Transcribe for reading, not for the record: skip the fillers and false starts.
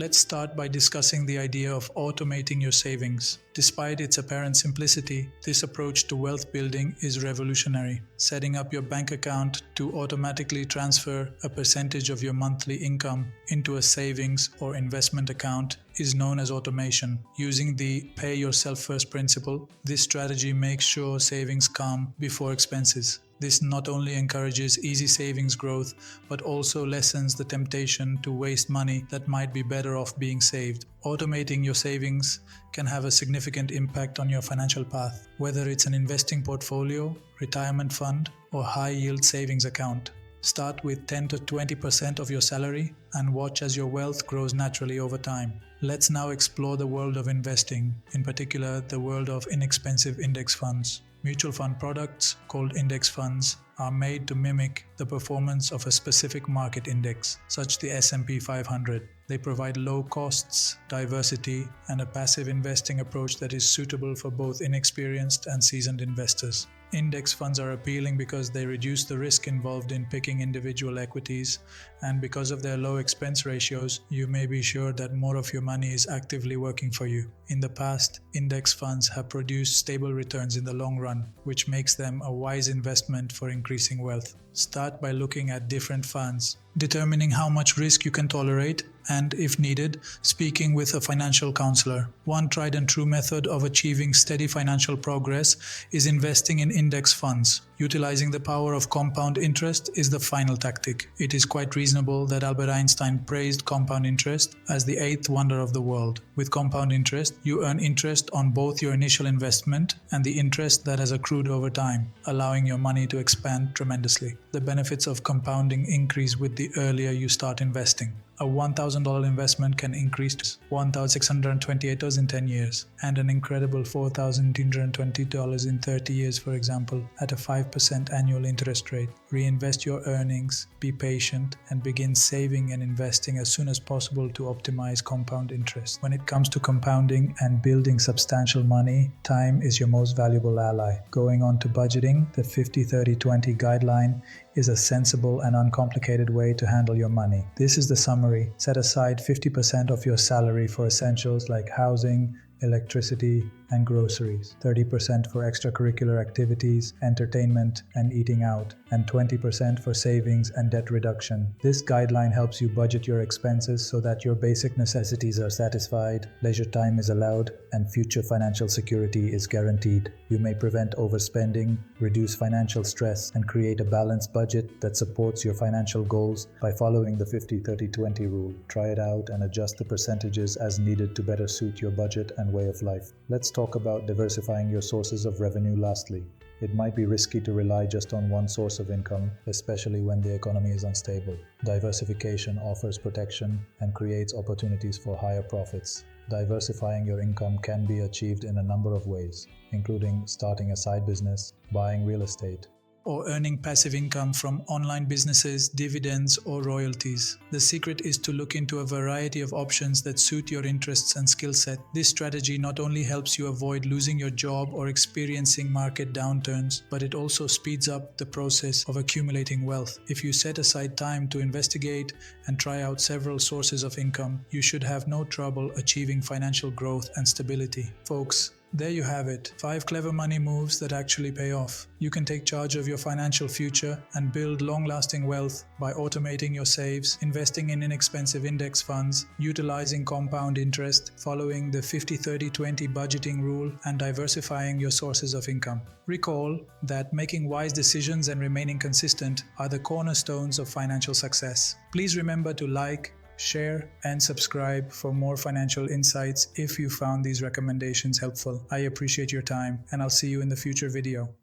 Let's start by discussing the idea of automating your savings. Despite its apparent simplicity, this approach to wealth building is revolutionary. Setting up your bank account to automatically transfer a percentage of your monthly income into a savings or investment account is known as automation. Using the pay yourself first principle, this strategy makes sure savings come before expenses. This not only encourages easy savings growth, but also lessens the temptation to waste money that might be better off being saved. Automating your savings can have a significant impact on your financial path, whether it's an investing portfolio, retirement fund, or high-yield savings account. Start with 10 to 20% of your salary and watch as your wealth grows naturally over time. Let's now explore the world of investing, in particular the world of inexpensive index funds. Mutual fund products, called index funds, are made to mimic the performance of a specific market index, such as the S&P 500. They provide low costs, diversity, and a passive investing approach that is suitable for both inexperienced and seasoned investors. Index funds are appealing because they reduce the risk involved in picking individual equities, and because of their low expense ratios, you may be sure that more of your money is actively working for you. In the past, index funds have produced stable returns in the long run, which makes them a wise investment for increasing wealth. Start by looking at different funds, determining how much risk you can tolerate, and, if needed, speaking with a financial counselor. One tried and true method of achieving steady financial progress is investing in index funds. Utilizing the power of compound interest is the final tactic. It is quite reasonable that Albert Einstein praised compound interest as the eighth wonder of the world. With compound interest, you earn interest on both your initial investment and the interest that has accrued over time, allowing your money to expand tremendously. The benefits of compounding increase with the earlier you start investing. A $1,000 investment can increase to $1,628 in 10 years, and an incredible $4,220 in 30 years, for example, at a 5% annual interest rate. Reinvest your earnings, be patient, and begin saving and investing as soon as possible to optimize compound interest. When it comes to compounding and building substantial money, time is your most valuable ally. Going on to budgeting, the 50-30-20 guideline is a sensible and uncomplicated way to handle your money. This is the summary. Set aside 50% of your salary for essentials like housing, electricity, and groceries, 30% for extracurricular activities, entertainment, and eating out, and 20% for savings and debt reduction. This guideline helps you budget your expenses so that your basic necessities are satisfied, leisure time is allowed, and future financial security is guaranteed. You may prevent overspending, reduce financial stress, and create a balanced budget that supports your financial goals by following the 50-30-20 rule. Try it out and adjust the percentages as needed to better suit your budget and way of life. Let's talk about diversifying your sources of revenue lastly. It might be risky to rely just on one source of income, especially when the economy is unstable. Diversification offers protection and creates opportunities for higher profits. Diversifying your income can be achieved in a number of ways, including starting a side business, buying real estate, or earning passive income from online businesses, dividends, or royalties. The secret is to look into a variety of options that suit your interests and skill set. This strategy not only helps you avoid losing your job or experiencing market downturns, but it also speeds up the process of accumulating wealth. If you set aside time to investigate and try out several sources of income, you should have no trouble achieving financial growth and stability. Folks, there you have it, 5 clever money moves that actually pay off. You can take charge of your financial future and build long-lasting wealth by automating your saves, investing in inexpensive index funds, utilizing compound interest, following the 50-30-20 budgeting rule, and diversifying your sources of income. Recall that making wise decisions and remaining consistent are the cornerstones of financial success. Please remember to like, share, and subscribe for more financial insights if you found these recommendations helpful. I appreciate your time, and I'll see you in the future video.